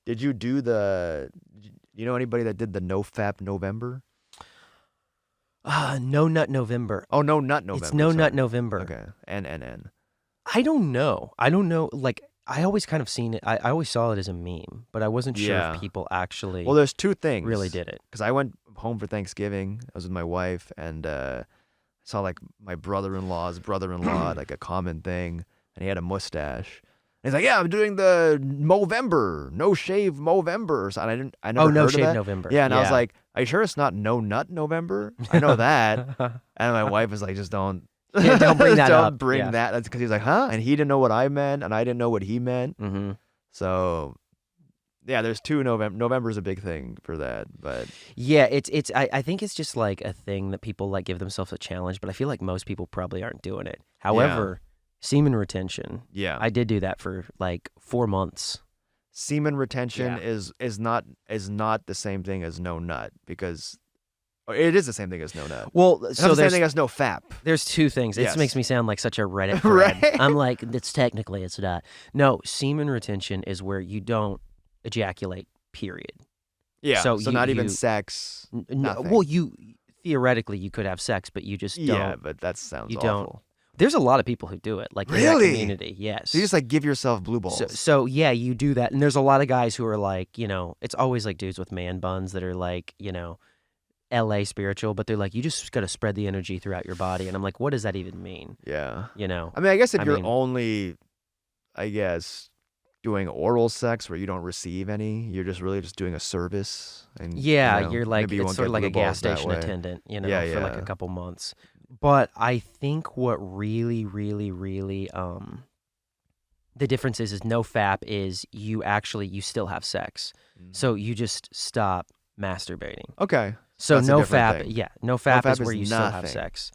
Did you do you know anybody that did the No Fap November? No Nut November. Oh, No Nut November. It's No sorry. Nut November. Okay. N. I don't know. Like, I always kind of seen it. I always saw it as a meme, but I wasn't sure Yeah. if people actually Well, there's two things. really did it. Because I went home for Thanksgiving. I was with my wife, and saw like my brother-in-law's brother-in-law, like a common thing, and he had a mustache. And he's like, "Yeah, I'm doing the Movember, no shave Movember." So, and I never No heard of Shave that. November. Yeah, and I was like, "Are you sure it's not No Nut November?" I know that. And my wife was like, "Just don't." Yeah, don't bring that don't up. bring Yeah. that. That's because he was like, "Huh?" And he didn't know what I meant, and I didn't know what he meant. Mm-hmm. So, yeah, there's two November. November's a big thing for that, but Yeah, I think it's just like a thing that people like give themselves a challenge, but I feel like most people probably aren't doing it. However, semen retention, yeah, I did do that for like 4 months. semen retention Yeah. is not the same thing as no nut because it is the same thing as no nut. Well, It's so not the same there's thing as no fap. there's two things. Yes. This makes me sound like such a Reddit Right. thread. I'm like, it's not. No, semen retention is where you don't ejaculate, period. Yeah, so So not even you- sex. Nothing. Well, theoretically you could have sex, but you just don't. Yeah, but that sounds you awful. don't. There's a lot of people who do it, like in that Really? community. Yes. So you just like give yourself blue balls. So yeah, you do that, and there's a lot of guys who are like, it's always like dudes with man buns that are like, LA spiritual, but they're like, you just got to spread the energy throughout your body, and I'm like, what does that even mean? Yeah. You know? I mean, I guess if I you're mean- only, I guess, doing oral sex where you don't receive any, you're just really just doing a service. And Yeah, you're like, maybe you it's won't sort get of like a blue balls gas that station way. attendant, Yeah, for like yeah. a couple months. But I think what really, really, really, the difference is no fap is you still have sex. So you just stop masturbating. Okay. So That's a no different fap, thing. yeah, no fap fap is where is you still have nothing. sex,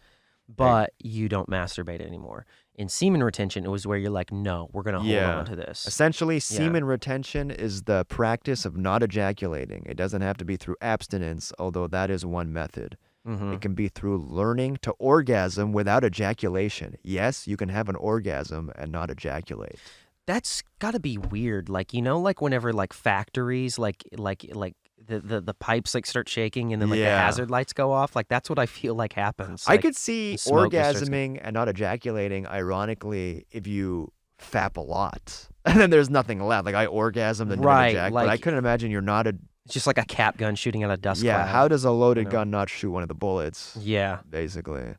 but you don't masturbate anymore. In semen retention, it was where you're like, no, we're gonna hold on to this. Essentially, semen retention is the practice of not ejaculating. It doesn't have to be through abstinence, although that is one method. Mhm. It can be through learning to orgasm without ejaculation. Yes, you can have an orgasm and not ejaculate. That's got to be weird. Like, like whenever like factories like the pipes like start shaking and then like the Yeah. hazard lights go off. Like that's what I feel like happens. I Like, could see smoke just starts- orgasming and not ejaculating, ironically, if you fap a lot. And then there's nothing left. Like I orgasmed and Right, didn't ejac, but I like- couldn't imagine you're not a... It's just like a cap gun shooting out a dust Yeah, cloud. how does a loaded know? gun not shoot one of the bullets, Yeah. basically?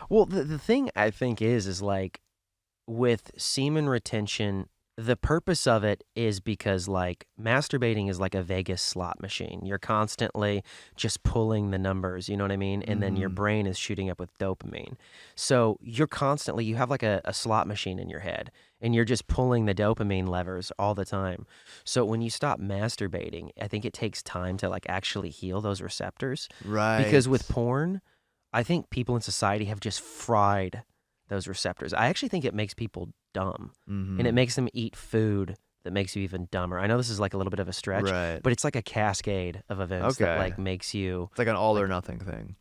Well, the thing I think is like with semen retention, the purpose of it is because like masturbating is like a Vegas slot machine. You're constantly just pulling the numbers, you know what I mean? And then your brain is shooting up with dopamine. So you have like a slot machine in your head and you're just pulling the dopamine levers all the time. So when you stop masturbating, I think it takes time to like actually heal those receptors. Right. Because with porn, I think people in society have just fried those receptors. I actually think it makes people dumb, and it makes them eat food that makes you even dumber. I know this is like a little bit of a stretch, Right. but it's like a cascade of events that Okay. like makes you. It's like an all or nothing thing.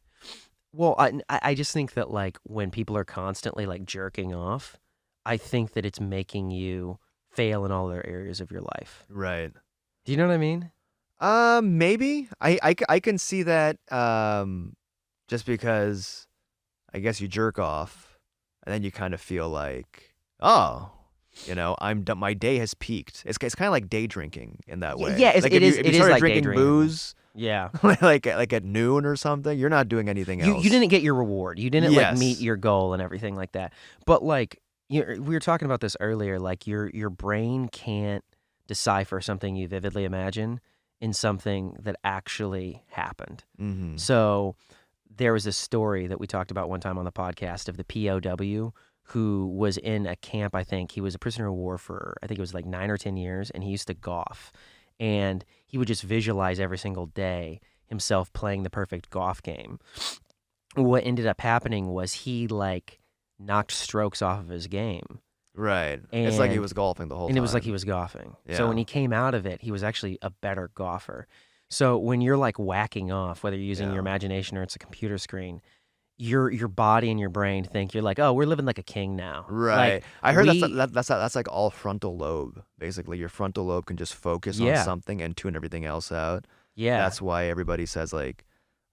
Well, I just think that like when people are constantly like jerking off, I think that it's making you fail in all other areas of your life. Right. Do you know what I mean? Maybe. I can see that just because I guess you jerk off and then you kind of feel like, oh, I'm done. My day has peaked. It's kind of like day drinking in that way. Yeah, like it is. If It you is started like day drinking drinking. booze, Yeah. like at noon or something, you're not doing anything else. You didn't get your reward. You didn't like Yes. meet your goal and everything like that. But like we were talking about this earlier. Like your brain can't decipher something you vividly imagine in something that actually happened. Mm-hmm. So there was a story that we talked about one time on the podcast of the POW who was in a camp. I think he was a prisoner of war for, I think it was like 9 or 10 years, and he used to golf. And he would just visualize every single day himself playing the perfect golf game. What ended up happening was he like knocked strokes off of his game. Right. It's like he And- was golfing the whole time. And it was like he was golfing. So Yeah. when he came out of it, he was actually a better golfer. So when you're like whacking off, whether you're using Yeah. your imagination or it's a computer screen, your body and your brain think you're like, oh, we're living like a king now. Right. Like I heard we, that's like all frontal lobe. Basically, your frontal lobe can just focus on yeah, something and tune everything else out. yeah, That's why everybody says like,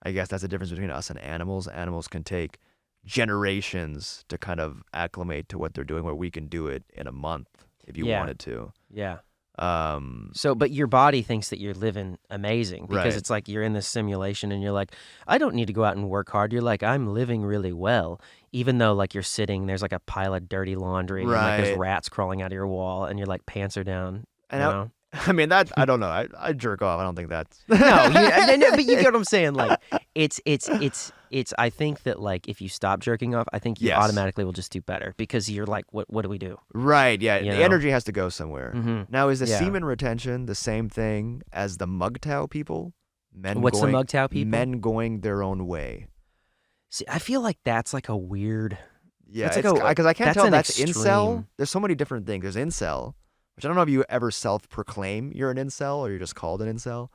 I guess that's the difference between us and animals. Animals can take generations to kind of acclimate to what they're doing, where we can do it in a month if you yeah, wanted to. yeah. Um, So, but your body thinks that you're living amazing because Right. it's like you're in this simulation and you're like, I don't need to go out and work hard. You're like, I'm living really well, even though like you're sitting, there's like a pile of dirty laundry and like there's right. rats crawling out of your wall and your like pants are down, And you know? I mean that I don't know. I jerk off. I don't think that's No, no, but you get what I'm saying. Like, it's. I think that like if you stop jerking off, I think you Yes. automatically will just do better because you're like, what do we do? right. Yeah, You the know? energy has to go somewhere. Mm-hmm. Now, is the Yeah. semen retention the same thing as the MGTOW people? Men What's the going, MGTOW people? Men going their own way. See, I feel like that's like a weird. Yeah, That's like because I can't that's tell an that's incel. extreme. There's so many different things. There's incel, which I don't know if you ever self-proclaim you're an incel or you're just called an incel.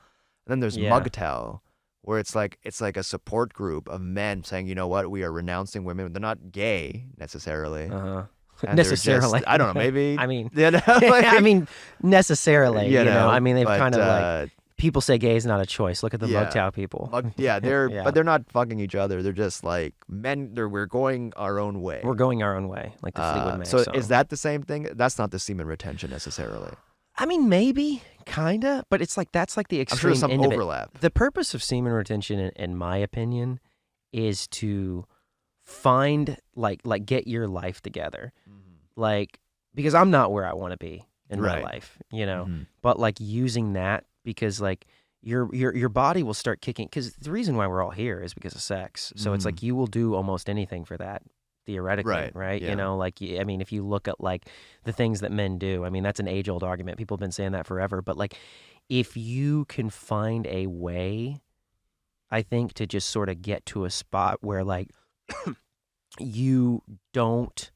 And then there's Yeah. MGTOW, where it's like a support group of men saying, you know what, we are renouncing women. They're not gay necessarily. Uh-huh. And they're just- Necessarily. I don't know. Maybe. I mean, you know, like, I mean, necessarily. You know, I mean, they've but, kind of like people say gay is not a choice. Look at the yeah. MGTOW people. yeah, they're Yeah. but they're not fucking each other. They're just like men. We're going our own way. We're going our own way, like the Fleetwood Mac so song. is that the same thing? That's not the semen retention necessarily. I mean, maybe, kinda, but it's like that's like the I'm extreme sure there's some end of it. overlap. The purpose of semen retention, in my opinion, is to find like get your life together, like because I'm not where I want to be in my Right. life, you know. Mhm. But like using that because like your body will start kicking because the reason why we're all here is because of sex. So it's like you will do almost anything for that theoretically, right? Yeah. You know, like I mean, if you look at like the things that men do, I mean, that's an age old argument. People have been saying that forever. But like, if you can find a way, I think to just sort of get to a spot where like you don't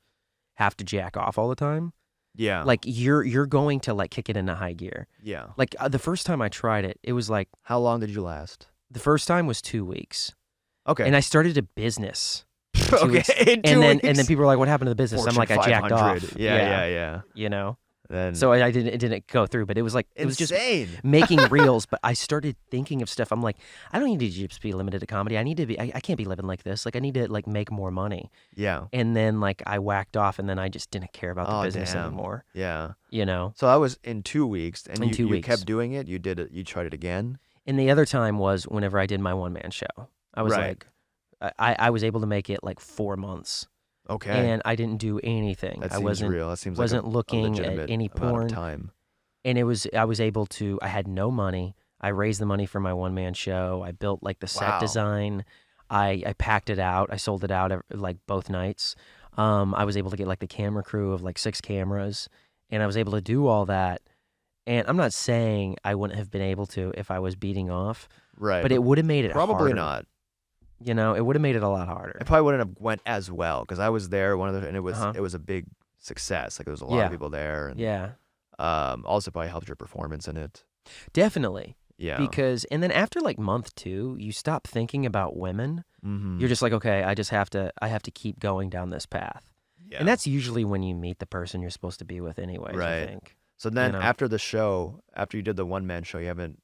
have to jack off all the time. Yeah. Like you're going to like kick it into high gear. yeah. Like the first time I tried it, it was like How long did you last? the first time was 2 weeks, Okay. and I started a business. okay. weeks. In 2 And then weeks. people were like, "What happened to the business?" I'm like, Fortune "I jacked 500. off." Yeah. You know. Then So I didn't. It didn't go through, but it was like it was just insane. making reels. But I started thinking of stuff. I'm like, I don't need to just be limited to comedy. I need to be. I can't be living like this. Like I need to like make more money. Yeah. And then like I whacked off, and then I just didn't care about the Oh, business damn. anymore. Yeah. You know. So I was in 2 weeks, and In you, 2 you weeks. kept doing it. You did it. You tried it again. And the other time was whenever I did my one man show. I was Right. like, I was able to make it like 4 months. Okay. And I didn't do anything. that I seems wasn't real. That seems wasn't like looking a at legitimate any amount porn. of time. And I was able to. I had no money. I raised the money for my one man show. I built like the set Wow. design. I packed it out. I sold it out like both nights. I was able to get like the camera crew of like 6 cameras, and I was able to do all that. And I'm not saying I wouldn't have been able to if I was beating off, Right. but it would have made it probably harder. not. You know, it would have made it a lot harder. It probably wouldn't have went as well because I was there. And it was Uh-huh. it was a big success. Like there was a lot Yeah. of people there. And, Yeah, Also probably helped your performance in it. definitely. Yeah. Because and then after like month 2, you stop thinking about women. Mhm. You're just like, okay, I have to keep going down this path. Yeah. And that's usually when you meet the person you're supposed to be with anyways, I Right. think. So then know. after the show, after you did the one man show, you haven't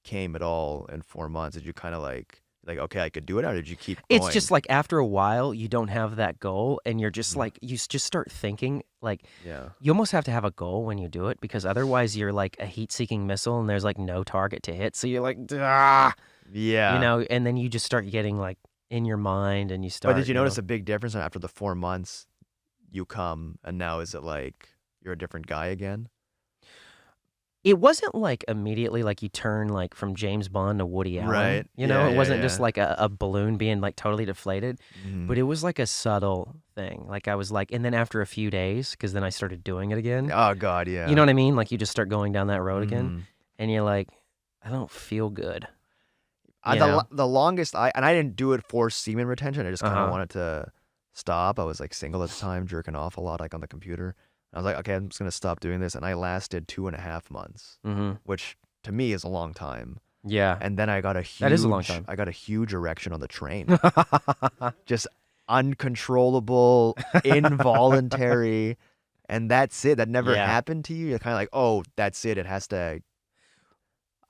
came at all in 4 months. Did you kind of like okay, I could do it, or did you keep going? It's just like after a while you don't have that goal and you're just like you just start thinking like yeah. you almost have to have a goal when you do it because otherwise you're like a heat-seeking missile and there's like no target to hit. So you're like, ah, Yeah. you know, and then you just start getting like in your mind and you start. But did you know, notice a big difference after the 4 months you come and now is it like you're a different guy again? It wasn't like immediately like you turn like from James Bond to Woody Allen. Right. You know, Yeah, it yeah, wasn't just yeah. like a balloon being like totally deflated, Mhm. but it was like a subtle thing. Like I was like, and then after a few days, because then I started doing it again. Oh God, yeah. You know what I mean? Like you just start going down that road again, Mhm. and you're like, I don't feel good. I, You the, know? lo- the longest I didn't do it for semen retention. I just kind of Uh-huh. wanted to stop. I was like single at the time, jerking off a lot, like on the computer. I was like, okay, I'm just gonna stop doing this, and I lasted 2.5 months, Mm-hmm. which to me is a long time. Yeah. and then I got That is a long time. I got a huge erection on the train. Just uncontrollable, involuntary, and that's it. That never Yeah. happened to you. You're kind of like, oh, that's it. It has to.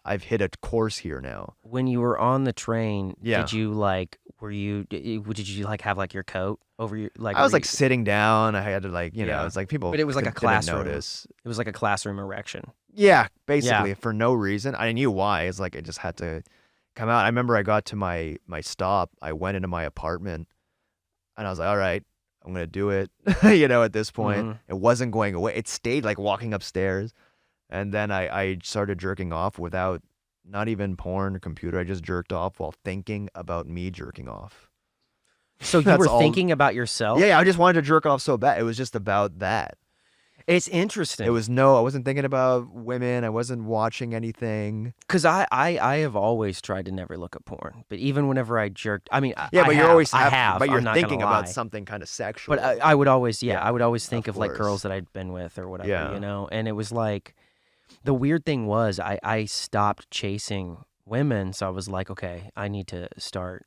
I've hit a course here now. When you were on the train, Yeah. did you like? Did you like have like your coat over your like? I was were like you- sitting down. I had to like, Yeah. it's like people. But it was like a didn't classroom. notice. It was like a classroom erection. Yeah, basically for no reason. I knew why. It's like it just had to come out. I remember I got to my stop. I went into my apartment, and I was like, all right, I'm gonna do it. At this point, Mhm. it wasn't going away. It stayed like walking upstairs, and then I started jerking off without not even porn or computer. I just jerked off while thinking about me jerking off. So you That's were all- thinking about yourself? Yeah, I just wanted to jerk off so bad. It was just about that. It's interesting. It was I wasn't thinking about women. I wasn't watching anything. Because I have always tried to never look at porn, but even whenever I jerked, I mean, Yeah, I but have, you're always I have, but you're I'm not gonna thinking about lie. something kind of sexual. But I would always, Yeah, I would always think of of like course. girls that I'd been with or whatever, Yeah. And it was like, the weird thing was I stopped chasing women, so I was like, okay, I need to start,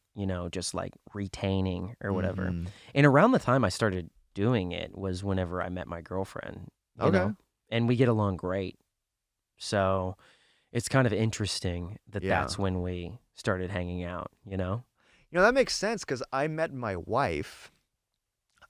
just like retaining or whatever. Mhm. And around the time I started doing it was whenever I met my girlfriend, you Okay. know, and we get along great. So it's kind of interesting that Yeah. that's when we started hanging out, That makes sense because I met my wife.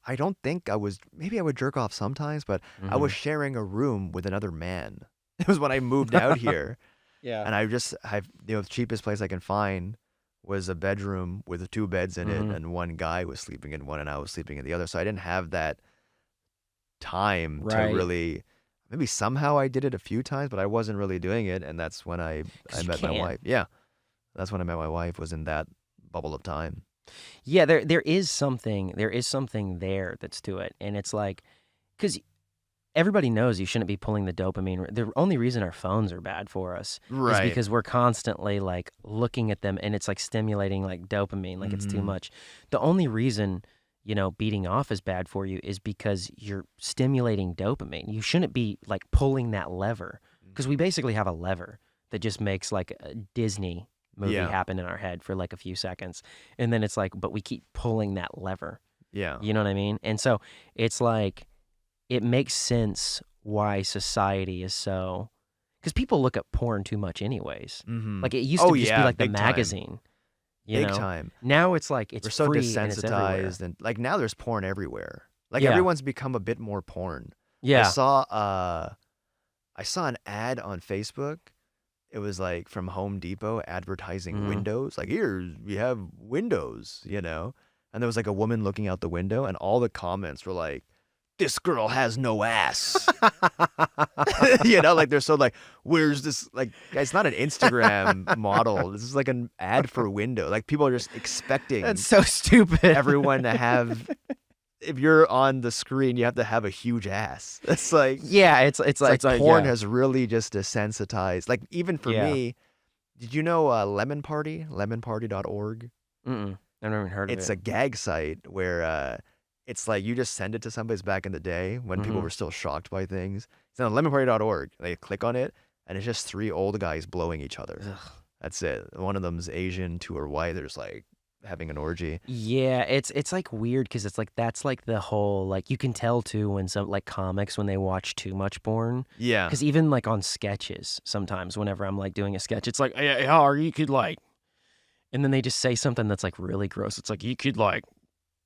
I don't think maybe I would jerk off sometimes, but I was sharing a room with another man. It was when I moved out here. Yeah. And the cheapest place I can find was a bedroom with 2 beds in it, Mhm. and one guy was sleeping in one and I was sleeping in the other. So I didn't have that time Right. to really. Maybe somehow I did it a few times, but I wasn't really doing it, and that's when I 'Cause you met my can't. wife. Yeah, that's when I met my wife. Was in that bubble of time. Yeah, there is something there that's to it, and it's like, because everybody knows you shouldn't be pulling the dopamine. The only reason our phones are bad for us is because we're constantly like looking at them, and it's like stimulating like dopamine, like it's too Mhm. much. The only reason beating off is bad for you is because you're stimulating dopamine. You shouldn't be like pulling that lever, because we basically have a lever that just makes like a Disney movie Yeah. happen in our head for like a few seconds, and then it's like, but we keep pulling that lever. Yeah. You know what I mean? And so it's like, it makes sense why society is so, because people look at porn too much anyways. Mm-hmm. Like it used to just be like the big time. magazine. You Big know? time. Now it's like it's We're so free and it's everywhere. desensitized, and like now there's porn everywhere. Like Yeah. everyone's become a bit more porn. Yeah. I saw an ad on Facebook. It was like from Home Depot advertising Mhm. windows. Like, here we have windows, And there was like a woman looking out the window, and all the comments were like, "This girl has no ass." Like they're so like, "Where's this?" Like, it's not an Instagram model. This is like an ad for window. Like people are just expecting That's so stupid. everyone to have. If you're on the screen, you have to have a huge ass. It's like Yeah, it's like porn yeah. has really just desensitized. Like even for Yeah. me, did you know Lemon Party? Lemonparty.org? Mm-mm. I've never even heard of It's it. a gag site where it's like you just send it to somebody back in the day when people Mhm. were still shocked by things. It's on lemonparty.org. They click on it, and it's just 3 old guys blowing each other. Ugh. That's it. One of them's Asian, 2 are white. They're just like having an orgy. Yeah, it's like weird because it's like that's like the whole like you can tell too when some like comics when they watch too much porn. Yeah. Because even like on sketches, sometimes whenever I'm like doing a sketch, it's like, yeah, or you could like, and then they just say something that's like really gross. It's like you could like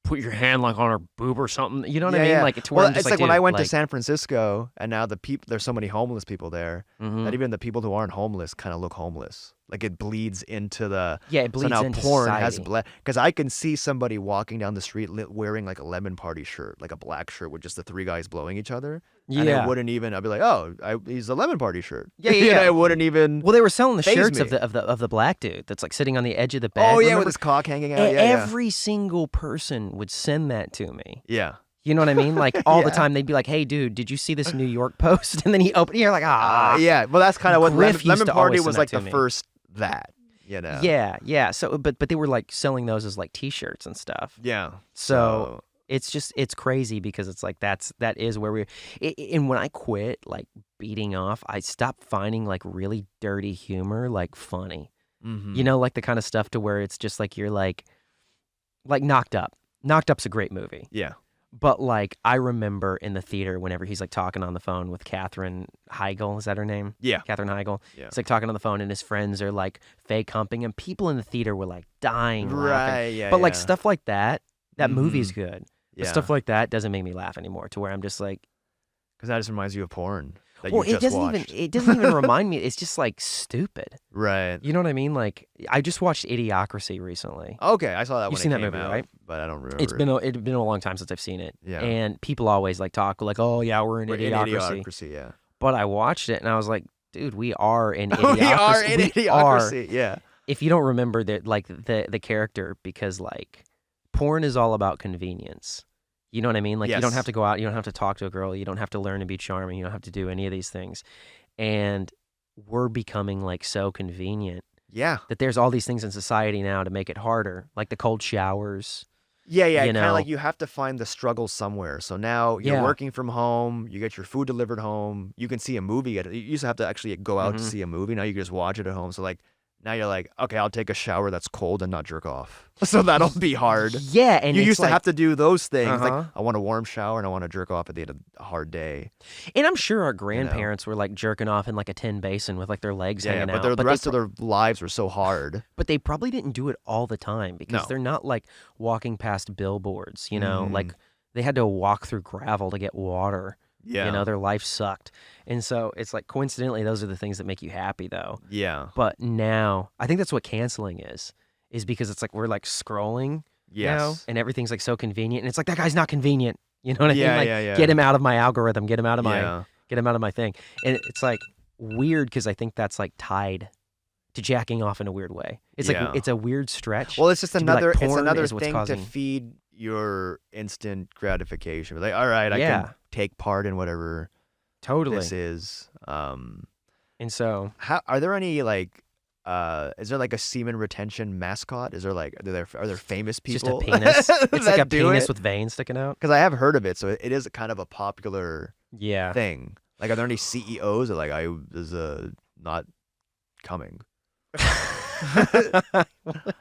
put your hand like on her boob or something. You know what I mean? Yeah. Like it's where Well, I'm just it's like when dude, I went to like, San Francisco, and now there's so many homeless people there mhm. that even the people who aren't homeless kind of look homeless. Like it bleeds into the. Yeah, it bleeds so now into porn society. has bled, because I can see somebody walking down the street wearing like a Lemon Party shirt, like a black shirt with just the 3 guys blowing each other. And Yeah. it wouldn't even. I'd be like, oh, he's a Lemon Party shirt. Yeah, yeah, yeah. It wouldn't even. Well, they were selling the faze shirts me. of the black dude that's like sitting on the edge of the bed. Oh yeah, with remember? his cock hanging out. And Yeah, yeah. every single person would send that to me. Yeah. You know what I mean? Like all the Yeah. time, they'd be like, "Hey, dude, did you see this New York Post?" And then he opened. You're like, "Ah, Yeah. Well, that's kind of what Griff used Lemon to Party always was send like that the to me. first that. yeah, yeah." So, but they were like selling those as like T-shirts and stuff. Yeah. So it's crazy because it's like that is where we. And when I quit like beating off, I stopped finding like really dirty humor like funny. Mm-hmm. You know, like the kind of stuff to where it's just like you're like Knocked Up. Knocked Up's a great movie. Yeah. But like I remember in the theater whenever he's like talking on the phone with Katherine Heigl, is that her name? Yeah. Katherine Heigl. Yeah. He's like talking on the phone and his friends are like fake humping him. People in the theater were like dying laughing. Right. Yeah. But like yeah. stuff like that movie's good. But Yeah. stuff like that doesn't make me laugh anymore to where I'm just like, Because that just reminds you of porn that well, you just watched. it doesn't even remind me. It's just like stupid. Right. You know what I mean? Like I just watched Idiocracy recently. Okay, I saw that. You've when seen it that came movie, out, right? But I don't remember. It's been a long time since I've seen it. Yeah. And people always like talk like, oh yeah, we're in We're in Idiocracy. Idiocracy, yeah. But I watched it and I was like, dude, we are in Idiocracy. We are in We are. Idiocracy, yeah. If you don't remember that, like the character, because like porn is all about convenience. You know what I mean? Like you don't Yes. have to go out, you don't have to talk to a girl, you don't have to learn to be charming, you don't have to do any of these things. And we're becoming like so convenient Yeah. that there's all these things in society now to make it harder, like the cold showers. Yeah, You kind of know? like you have to find the struggle somewhere. So now you're Yeah. working from home, you get your food delivered home, you can see a movie. You used to have to actually go out to Mhm. see a movie. Now you can just watch it at home. So like now you're like, okay, I'll take a shower that's cold and not jerk off. So that'll be hard. Yeah, and You it's used to like, have to do those things. Uh-huh. Like I want a warm shower and I want to jerk off at the end of a hard day. and I'm sure our grandparents were like jerking off in like a tin basin with like their legs Yeah, hanging but out. the they rest of their lives were so hard. But they probably didn't do it all the time because No. they're not like walking past billboards, you know, Mhm. like they had to walk through gravel to get water. Yeah. You know, their life sucked. And so it's like coincidentally, those are the things that make you happy though. Yeah. But now I think that's what canceling is because it's like we're like scrolling now Yes. and everything's like so convenient. And it's like, that guy's not convenient. You know what I Yeah, mean? Like, yeah, yeah. get him out of my algorithm, get him out of my Yeah. get him out of my thing. And it's like weird because I think that's like tied to jacking off in a weird way. It's Yeah. like it's a weird stretch. Well, it's just to be like, another it's porn another is what's thing causing- to feed your instant gratification. Like, all right, I Yeah. can take part in whatever Totally. this is. And so How are there any like is there like a semen retention mascot? Is there like are there famous it's just a people? penis. It's like a that do penis it? with veins sticking out. Because I have heard of it, so it is kind of a popular Yeah. thing. Like, are there any CEOs that like I is not coming?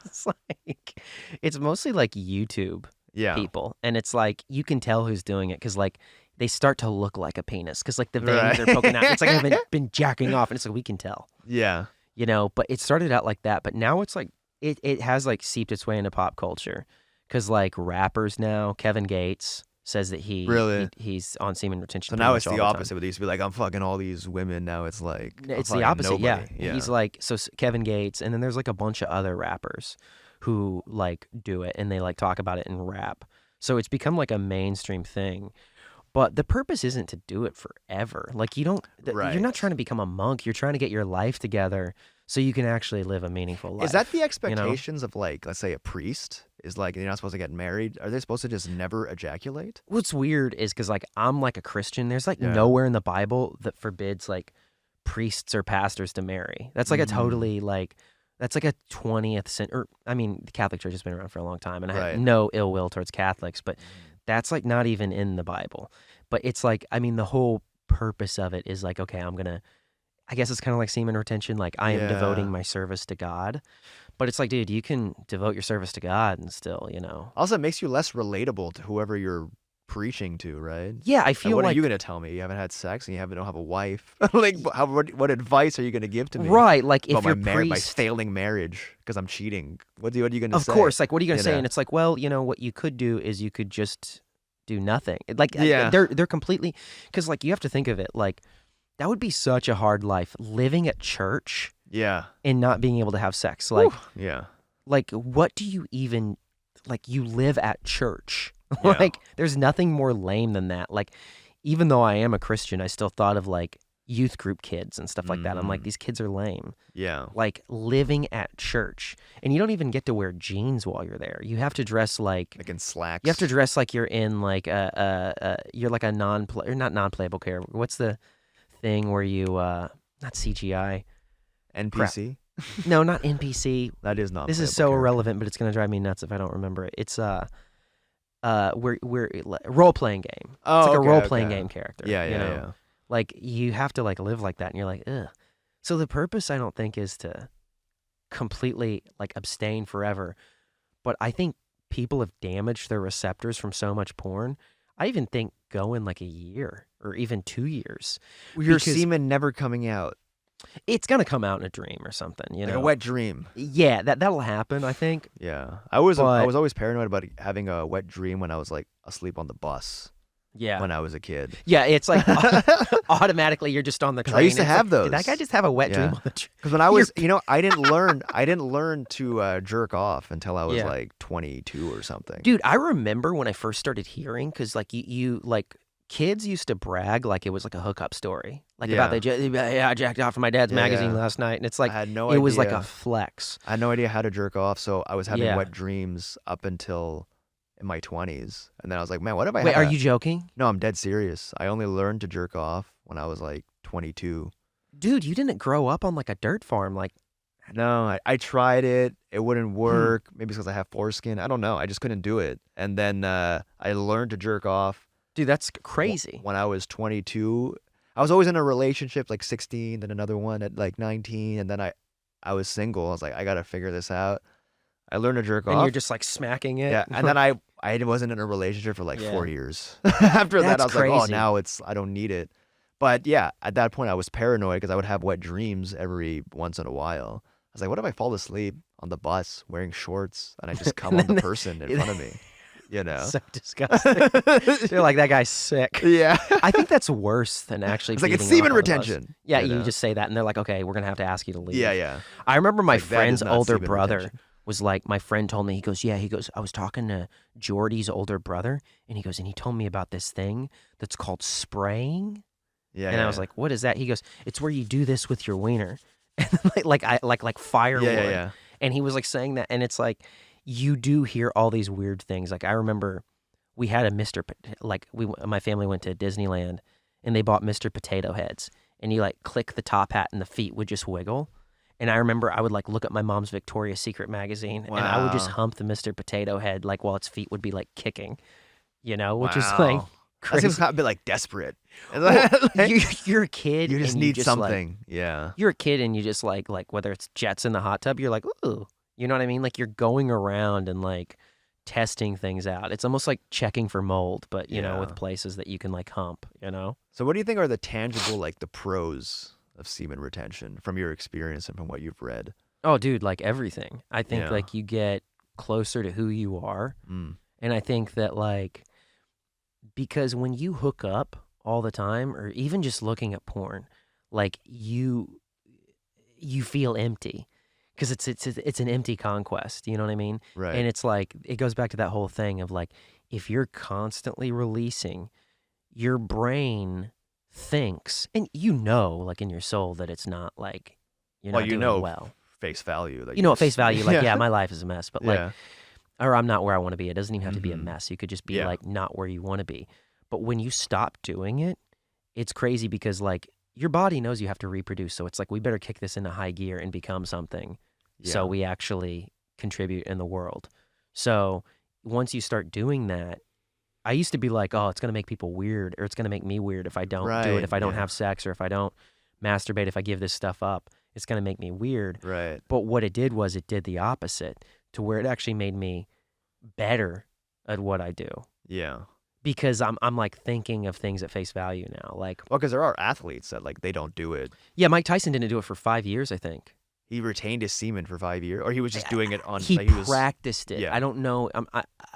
It's like it's mostly like YouTube Yeah. people, and it's like you can tell who's doing it because like they start to look like a penis because like the veins Right. are poking out. It's like I've been jacking off, and it's like we can tell, Yeah. you know. But it started out like that, but now it's like it has like seeped its way into pop culture because like rappers now, Kevin Gates says that Really? he's on semen retention. So pretty now much it's all the time. opposite. But they used to be like, I'm fucking all these women. Now it's like I'm It's fucking the opposite, yeah. nobody. He's like, so Kevin Gates, and then there's like a bunch of other rappers who like do it and they like talk about it in rap. So it's become like a mainstream thing. But the purpose isn't to do it forever. Like you don't, you're Right. not trying to become a monk. You're trying to get your life together so you can actually live a meaningful life. Is that the you know? expectations of like, let's say a priest is like, you're not supposed to get married? Are they supposed to just never ejaculate? What's weird is because like I'm like a Christian. There's like Yeah. nowhere in the Bible that forbids like priests or pastors to marry. That's like a Mhm. totally like that's like a 20th century. Or I mean, the Catholic Church has been around for a long time, and I Right. have no ill will towards Catholics, but that's like not even in the Bible. But it's like I mean, the whole purpose of it is like okay, I guess it's kind of like semen retention. Like I am Yeah. devoting my service to God. But it's like, dude, you can devote your service to God and still, you know. Also, it makes you less relatable to whoever you're preaching to, right? Yeah, I Like, feel what like are you gonna tell me? You haven't had sex and you don't have a wife. Like, what advice are you gonna give to me? right, like if About you're my priest, failing marriage because I'm cheating. What are you gonna of say? course, like what are you gonna You say? know? And it's like, well, you know, what you could do is you could just do nothing. Like Yeah. they're completely because like you have to think of it like that would be such a hard life living at church Yeah. and not being able to have sex. Like Yeah. like what do you even like you live at church. Yeah. Like there's nothing more lame than that. Like even though I am a Christian, I still thought of like youth group kids and stuff like that. I'm like Mm. these kids are lame. Yeah. Like living at church, and you don't even get to wear jeans while you're there. You have to dress like Like in slacks. you have to dress like you're in like you're like a or not non-playable character. What's the thing where you not CGI? NPC. No, not NPC. That is not. This is so irrelevant, but it's gonna drive me nuts if I don't remember it. It's we're role playing game. Oh, It's like okay, a role playing okay. game character. Yeah, you yeah, know? yeah. Like you have to like live like that, and you're like, ugh. So the purpose, I don't think, is to completely like abstain forever. But I think people have damaged their receptors from so much porn. I even think going like a year or even 2 years. Your Because semen never coming out. it's gonna come out in a dream or something, you Like know. a wet dream. Yeah, that'll happen, I think. Yeah. I was But always paranoid about having a wet dream when I was like asleep on the bus yeah. when I was a kid. Yeah, it's like automatically you're just on the 'Cause train. I used to It's have like, those. Did that guy just have a wet dream Yeah. on the train? Because when I was, I didn't learn to jerk off until I was Yeah. like 22 or something. Dude, I remember when I first started hearing, because like you like kids used to brag like it was like a hookup story, like about I jacked off from my dad's Yeah, magazine yeah. last night, and it's like I had no it idea. was like a flex. I had no idea how to jerk off, so I was having Yeah. wet dreams up until in my 20s, and then I was like, man, what if I? Wait, had are you joking? No, I'm dead serious. I only learned to jerk off when I was like 22. Dude, you didn't grow up on like a dirt farm, like No, I tried it. It wouldn't work. Maybe it's because I have foreskin. I don't know. I just couldn't do it. And then I learned to jerk off dude, that's crazy. when I was 22. I was always in a relationship, like 16, then another one at like 19, and then I was single. I was like, I gotta figure this out. I learned to jerk And off. you're just like smacking it. Yeah, and then I wasn't in a relationship for like Yeah. 4 years. After that, That's I was like, oh, crazy. now I don't need it. But yeah, at that point, I was paranoid because I would have wet dreams every once in a while. I was like, what if I fall asleep on the bus wearing shorts and I just come on the person in front of me? You know? So disgusting. You're like, that guy's sick. Yeah. I think that's worse than actually It's like, it's beating semen off on a bus. retention. Yeah, you you know? just say that, and they're like, okay, we're going to have to ask you to leave. Yeah, yeah. I remember my Like, that is friend's not older semen brother retention. was like, my friend told me, he goes, I was talking to Jordy's older brother, and he goes, and he told me about this thing that's called spraying. Yeah. And I was like, what is that? He goes, it's where you do this with your wiener. And like firewood. yeah. And he was like saying that, and it's like, you do hear all these weird things. Like I remember we had a my family went to Disneyland, and they bought Mr. Potato Heads, and you like click the top hat and the feet would just wiggle. And I remember I would like look at my mom's Victoria's Secret magazine, and I would just Wow. hump the Mr. Potato Head like while its feet would be like kicking, which is Wow. like That crazy. seems a bit like desperate. Well, Like, you're a kid. you just and need like, something. Yeah. you're a kid and you just like whether it's jets in the hot tub, you're like, ooh, you know what I mean? Like you're going around and like testing things out. It's almost like checking for mold, but you know, Yeah. with places that you can like hump, you know? So what do you think are the tangible, like the pros of semen retention from your experience and from what you've read? Oh, dude, like everything. I think Yeah. like you get closer to who you are. Mm. And I think that like, because when you hook up all the time, or even just looking at porn, like you feel empty. Because it's an empty conquest, you know what I mean? Right. And it's like, it goes back to that whole thing of like, if you're constantly releasing, your brain thinks, and like in your soul that it's not like, you're Well, not you doing know well. face value. That You know, at just- face value, like, yeah, my life is a mess, but like, yeah. or I'm not where I want to be. It doesn't even have to be a Mhm. mess. You could just be Yeah. like not where you want to be. But when you stop doing it, it's crazy because like your body knows you have to reproduce. So it's like, we better kick this into high gear and become something. So Yeah. we actually contribute in the world. So once you start doing that, I used to be like, oh, it's going to make people weird, or it's going to make me weird if I don't do it, Right, if I don't yeah. have sex, or if I don't masturbate, if I give this stuff up, it's going to make me weird. Right. But what it did was it did the opposite, to where it actually made me better at what I do. Yeah. Because I'm like thinking of things at face value now. Like, Well, because there are athletes that like they don't do it. yeah, Mike Tyson didn't do it for 5 years, I think. He retained his semen for 5 years, or he was just doing it on. He like, was, practiced it. yeah. I don't know.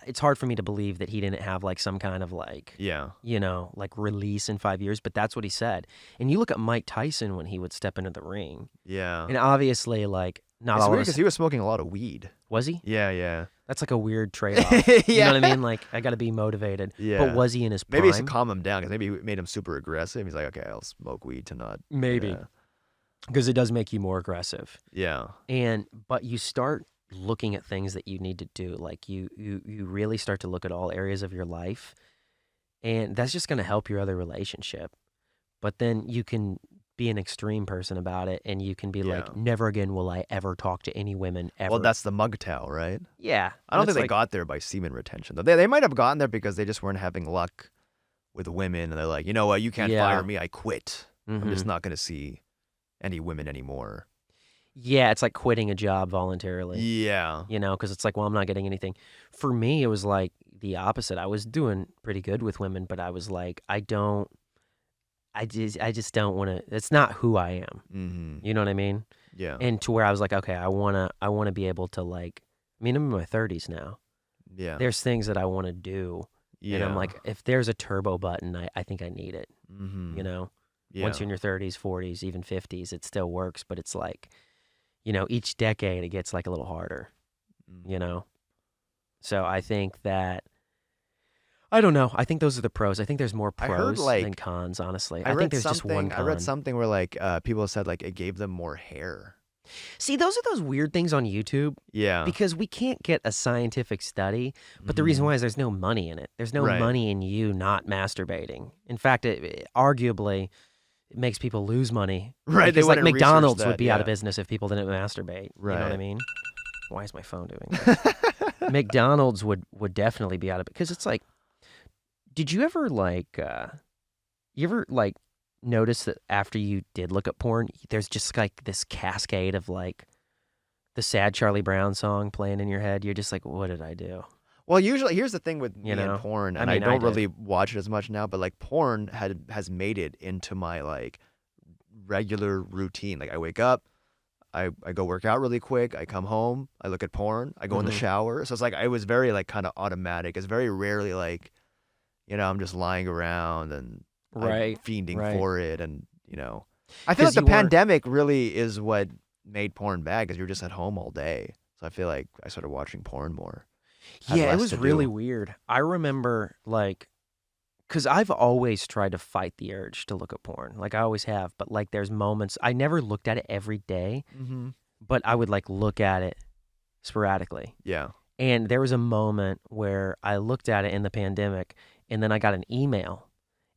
It's hard for me to believe that he didn't have like some kind of like, Yeah. like release in 5 years, but that's what he said. And you look at Mike Tyson when he would step into the ring, Yeah. and obviously like not It's all weird of us, because he was smoking a lot of weed. was he? Yeah. Yeah. That's like a weird trade-off. You Yeah. know what I mean? Like, I got to be motivated. Yeah. But was he in his prime? Maybe it's to calm him down because maybe it made him super aggressive. He's like, okay, I'll smoke weed to not. Maybe. Yeah. Because it does make you more aggressive. Yeah. But you start looking at things that you need to do. Like you really start to look at all areas of your life, and that's just going to help your other relationship. But then you can be an extreme person about it, and you can be Yeah. like, never again will I ever talk to any women ever. Well, that's the MGTOW, right? yeah. I don't And think they it's like, got there by semen retention. Though. They might have gotten there because they just weren't having luck with women, and they're like, you know what, you can't Yeah. fire me, I quit. I'm mhm. just not going to see any women anymore. Yeah, it's like quitting a job voluntarily. Yeah. You know, because it's like, well, I'm not getting anything. For me, it was like the opposite. I was doing pretty good with women, but I was like, I just don't want to. It's not who I am. Mm-hmm. You know what I mean? Yeah. And to where I was like, okay, I wanna be able to like. I mean, I'm in my 30s now. Yeah. There's things that I want to do, and I'm Yeah. like, if there's a turbo button, I think I need it. Mm-hmm. You know, Yeah. once you're in your 30s, 40s, even 50s, it still works, but it's like, you know, each decade it gets like a little harder. You know, so I think that. I don't know. I think those are the pros. I think there's more I heard, pros like- than cons, honestly. I I read think there's just one something. con. I read something where like people said like it gave them more hair. See, those are those weird things on YouTube Yeah. because we can't get a scientific study. But the reason why is there's no money in it. There's no Right. money in you not masturbating. In fact, arguably, it makes people lose money. Right, they Because like wouldn't research McDonald's would that, be out of yeah. business if people didn't masturbate. You know what I Right. mean? Why is my phone doing that? McDonald's would definitely be out of it because it's like, did you ever notice that after you did look at porn, there's just like this cascade of like the sad Charlie Brown song playing in your head? You're just like, what did I do? Well, usually here's the thing with me You know? and porn, I and mean, I I don't did. really watch it as much now, but like porn has made it into my like regular routine. Like I wake up, I go work out really quick, I come home, I look at porn, I go in the Mhm. shower. So it's like I was very like kind of automatic. It's very rarely like, I'm just lying around and I'm Right, fiending right. for it, and I feel 'Cause like the you weren't- pandemic really is what made porn bad because you're just at home all day. So I feel like I started watching porn more. Had Yeah, it less was to do. really weird. I remember like, because I've always tried to fight the urge to look at porn. Like I always have, but like there's moments, I never looked at it every day, Mm-hmm. but I would like look at it sporadically. Yeah. And there was a moment where I looked at it in the pandemic, and then I got an email,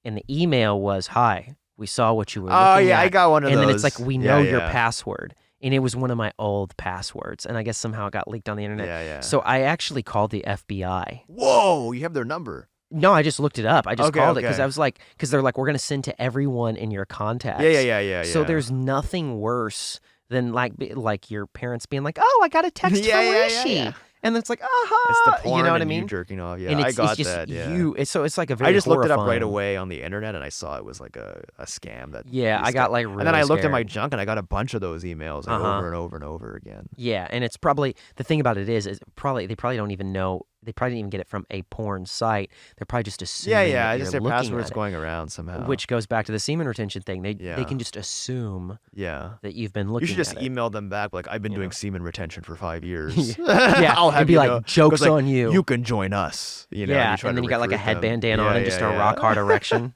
and the email was, "Hi, we saw what you were Oh looking yeah, at." I got one of and those. then it's like, "We Yeah, know your yeah. password," and it was one of my old passwords, and I guess somehow it got leaked on the internet. Yeah, yeah. So I actually called the FBI. Whoa, you have their number. No, I just looked it up. I just Okay, called it because okay. I was like, because they're like, we're gonna send to everyone in your contacts. Yeah. So there's nothing worse than like your parents being like, "Oh, I got a text Yeah, from yeah, yeah, Rishi," yeah. and it's like, It's "Aha!" the porn you know what I and you mean? jerking off. Yeah, And I got it's just that. Yeah. you. So it's like a very. I just looked it up right horrifying- away on the internet, and I saw it was like a scam that. Yeah, I used got to- like really. and then I looked at my scared. junk, and I got a bunch of those emails like, Uh-huh. over and over and over again. Yeah, and it's probably the thing about it is they probably don't even know. They probably didn't even get it from a porn site. They're probably just assuming. Yeah. that I just you're their looking password's at it, going around somehow. which goes back to the semen retention thing. They Yeah. can just assume yeah. that you've been looking. You should just at it. email them back like I've been You doing know. semen retention for 5 years. Yeah, I'll have and be you like, know. "Jokes Goes like, on you." You can join us. Yeah, try and then to you got like a recruit them. headband on Yeah, and just yeah, a yeah. rock hard erection,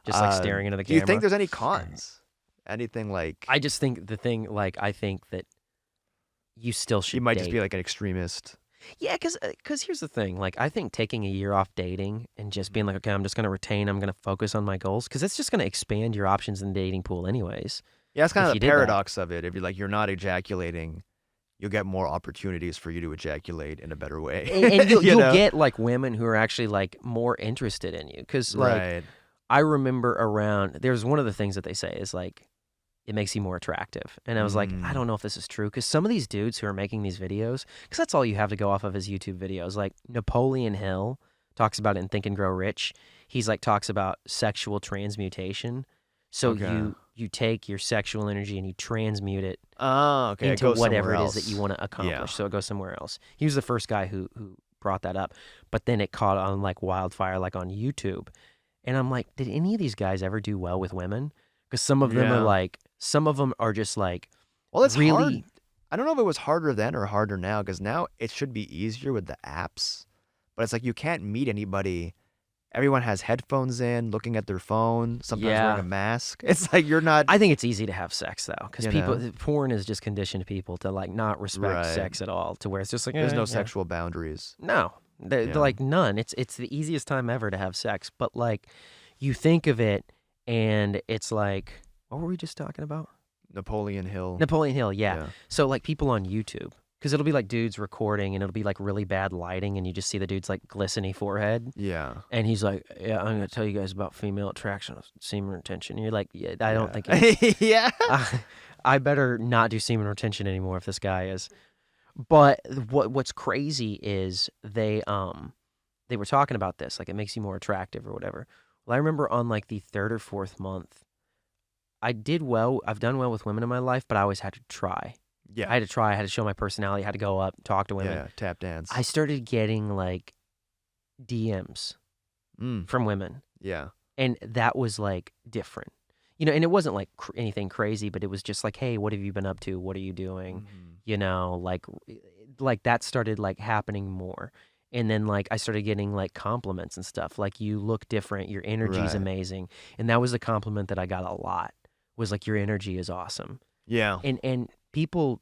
just like staring into the Do camera. you think there's any cons? Anything like I just think the thing, like, I think that you still should. you might just be date. like an extremist? Yeah, because here's the thing. Like, I think taking a year off dating and just being like, okay, I'm just gonna retain. I'm gonna focus on my goals because it's just gonna expand your options in the dating pool, anyways. Yeah, that's kind If of you the did that. paradox of it. If you're not ejaculating, you'll get more opportunities for you to ejaculate in a better way. And you'll You know? get like women who are actually like more interested in you because like right. I remember around there's one of the things that they say is like it makes you more attractive. And I was like, I don't know if this is true because some of these dudes who are making these videos, because that's all you have to go off of his YouTube videos. Like Napoleon Hill talks about it in Think and Grow Rich. He's like talks about sexual transmutation. So Okay. you take your sexual energy and you transmute it Oh, okay. It into goes whatever it somewhere is that you else. want to accomplish. Yeah. So it goes somewhere else. He was the first guy who brought that up, but then it caught on like wildfire, like on YouTube. And I'm like, did any of these guys ever do well with women? Because some of them Yeah. are like, some of them are just like, Well, it's really. hard. I don't know if it was harder then or harder now because now it should be easier with the apps, but it's like you can't meet anybody. Everyone has headphones in, looking at their phone, sometimes Yeah. wearing a mask. It's like you're not. I think it's easy to have sex though, because You people, know? porn has just conditioned people to like not respect Right. sex at all, to where it's just like There's no yeah. sexual boundaries. No, they're Yeah. like none. It's the easiest time ever to have sex, but like you think of it, and it's like, what were we just talking about? Napoleon Hill. Napoleon Hill, yeah. So like people on YouTube, because it'll be like dudes recording, and it'll be like really bad lighting, and you just see the dude's like glistening forehead, Yeah. and he's like, "Yeah, I'm gonna tell you guys about female attraction, semen retention." And you're like, "Yeah, I don't think." It's, yeah. I better not do semen retention anymore if this guy is. But what's crazy is they were talking about this, like it makes you more attractive or whatever. Well, I remember on like the third or fourth month, I did well. I've done well with women in my life, but I always had to try. Yeah. I had to try. I had to show my personality. I had to go up, talk to women. Yeah, tap dance. I started getting like DMs from women, Yeah. and that was like different. You know, and it wasn't like anything crazy, but it was just like, hey, what have you been up to? What are you doing? You know, like that started like happening more. And then like I started getting like compliments and stuff. Like, you look different, your energy's Right. amazing. And that was a compliment that I got a lot. Was like, your energy is awesome. Yeah. And people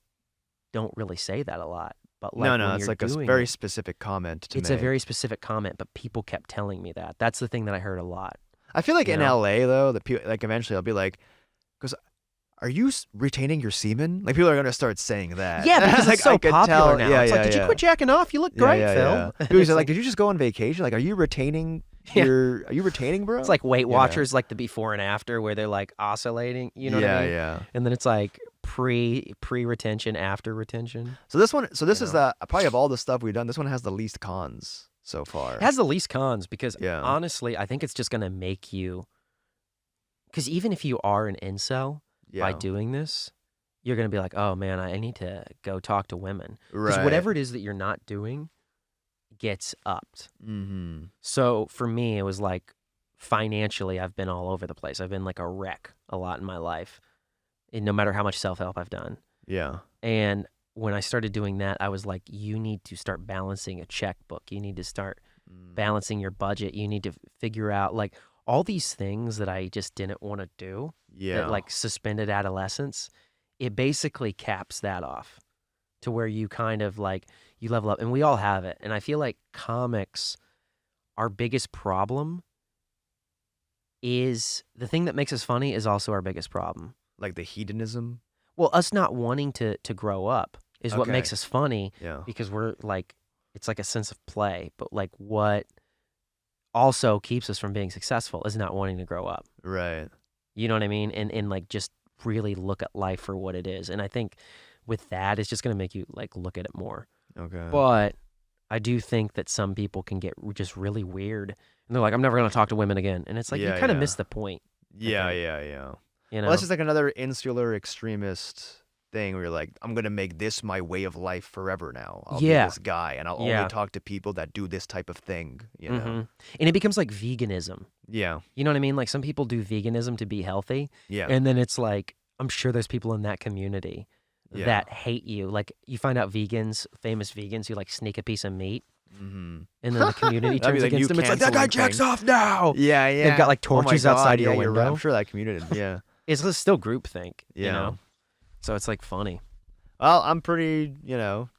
don't really say that a lot. But like, No, when it's you're like a doing very it, specific comment to it's make. a very specific comment, but people kept telling me that. That's the thing that I heard a lot. I feel like you in know? LA though, that people like eventually I'll be like, because are you retaining your semen? Like people are gonna start saying that. Yeah, because like, it's so I could popular tell. now. Yeah, It's like, yeah, did you yeah. quit jacking off? You look Yeah, great, yeah, Phil. yeah. And People it's are like, did you just go on vacation? Like, are you retaining Yeah. Are you retaining, bro? It's like Weight Yeah. Watchers, like the before and after, where they're like oscillating. You know what I mean? Yeah. And then it's like pre retention, after retention. So this one, this You is know? probably of all the stuff we've done, this one has the least cons so far. It has the least cons because Yeah. honestly, I think it's just gonna make you. Because even if you are an incel by doing this, you're gonna be like, oh man, I need to go talk to women. Because Right. whatever it is that you're not doing gets upped. Mm-hmm. So for me, it was like financially, I've been all over the place. I've been like a wreck a lot in my life, and no matter how much self-help I've done. Yeah. And when I started doing that, I was like, you need to start balancing a checkbook. You need to start balancing your budget. You need to figure out like all these things that I just didn't want to do. Yeah. That like suspended adolescence. It basically caps that off to where you kind of like, you level up, and we all have it. And I feel like comics, our biggest problem is the thing that makes us funny is also our biggest problem. Like the hedonism. Well, us not wanting to grow up is what Okay. makes us funny, Yeah. because we're like, it's like a sense of play. But like what also keeps us from being successful is not wanting to grow up. Right. You know what I mean? And like just really look at life for what it is. And I think with that, it's just going to make you like look at it more. Okay. But I do think that some people can get just really weird, and they're like, I'm never going to talk to women again. And it's like, you Yeah, kind of yeah. miss the point. Yeah. think. You know? Well, that's just like another insular extremist thing where you're like, I'm gonna make this my way of life forever now. I'll Yeah. be this guy, and I'll Yeah. only talk to people that do this type of thing. You know? Mhm. And it becomes like veganism. Yeah. You know what I mean? Like some people do veganism to be healthy. Yeah. And then it's like, I'm sure there's people in that community Yeah. that hate you. Like you find out vegans, famous vegans who like sneak a piece of meat, Mm-hmm. and then the community That'd be turns like against you them. It's like, that guy canceling jacks thing. off now. Yeah. Yeah. They've got like Oh my torches God, outside your yeah, you're right. window. I'm sure that community. Yeah. It's just still groupthink, you Yeah. know? So it's like funny. Well, I'm pretty.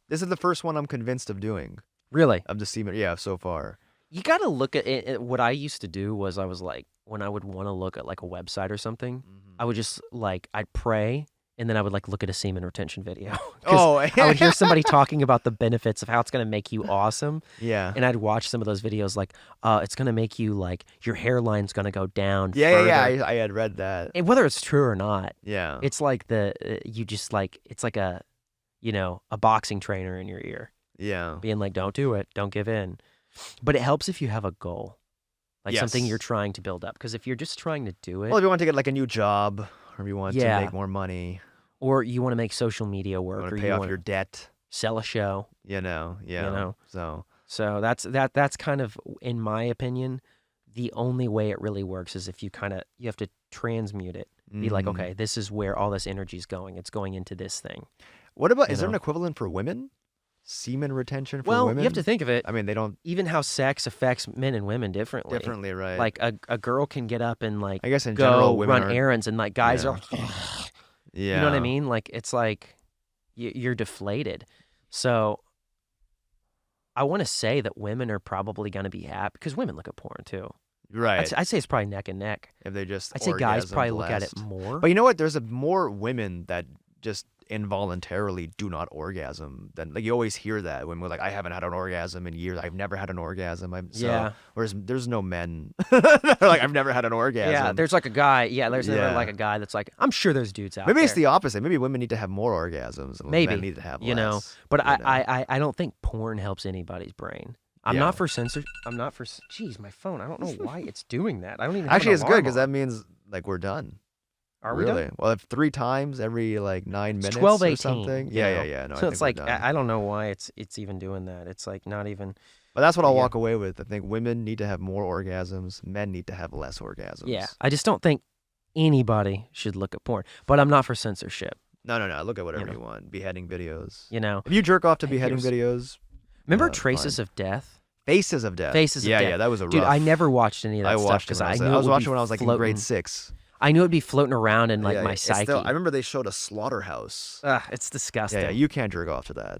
This is the first one I'm convinced of doing Really? of the semen. Yeah, so far. You got to look at it. What I used to do was I was like, when I would want to look at like a website or something, I would just like, I'd pray, and then I would like look at a semen retention video. 'Cause I would hear somebody talking about the benefits of how it's going to make you awesome. Yeah. And I'd watch some of those videos like, it's going to make you like, your hairline's going to go down Yeah. further. I had read that. And whether it's true or not, Yeah. it's like you just like, it's like a boxing trainer in your ear Yeah. being like, don't do it, don't give in. But it helps if you have a goal, like something Yes. you're trying to build up. Because if you're just trying to do it, Well, if you want to get like a new job, or if you want Yeah. to make more money, or you want to make social media you work, want or to you pay off want your to debt, sell a show, Yeah. know. So. So that's kind of, in my opinion, the only way it really works is if you have to transmute it. Be like, Mhm. okay, this is where all this energy is going. It's going into this thing. What about? you Is there know. an equivalent for women? Semen retention for Well, women? you have to think of it. I mean, they don't Even how sex affects men and women differently. differently, right? Like a girl can get up and like I guess in go general, women run are. errands, and like guys Yeah. are, Yeah. you know what I mean? Like it's like you're deflated. So I want to say that women are probably going to be happy because women look at porn too. Right. I'd say it's probably neck and neck. If they just. I'd say guys orgasm probably look at it blast. more. But you know what? There's more women that just involuntarily do not orgasm, then like you always hear that when we're like, I haven't had an orgasm in years. I've never had an orgasm. Yeah. Whereas there's no men that are like, I've never had an orgasm. Yeah, there's like a guy. Yeah, there's never like a guy that's like, I'm sure there's dudes out Maybe there. it's the opposite. Maybe women need to have more orgasms. And Maybe men need to have less. you know, but you know? I don't think porn helps anybody's brain. I'm not for censor. I'm not for. Jeez, my phone. I don't know why it's doing that. I don't even. Actually, have it's an good alarm because on. that means like we're done. Are we really? done? Well, if 3 times every like 9 minutes 12, or 18, something. you Yeah, know? yeah. No, So I it's think like we're done. I don't know why it's even doing that. It's like not even. But that's what I'll Yeah. walk away with. I think women need to have more orgasms. Men need to have less orgasms. Yeah, I just don't think anybody should look at porn. But I'm not for censorship. No. Look at whatever You you, know. want. Beheading videos. You know. If you jerk off to Hey, beheading videos, Remember fine. Traces of Death? Faces of Death. Faces of yeah, Death. Yeah, that was a rough. Dude, I never watched any of that I stuff watched it because when I I knew was, it I was would watching be when I was like in floating. grade 6. I knew it'd be floating around in like Yeah, my it's psyche. still, I remember they showed a slaughterhouse. It's disgusting. Yeah, you can't jerk off to that.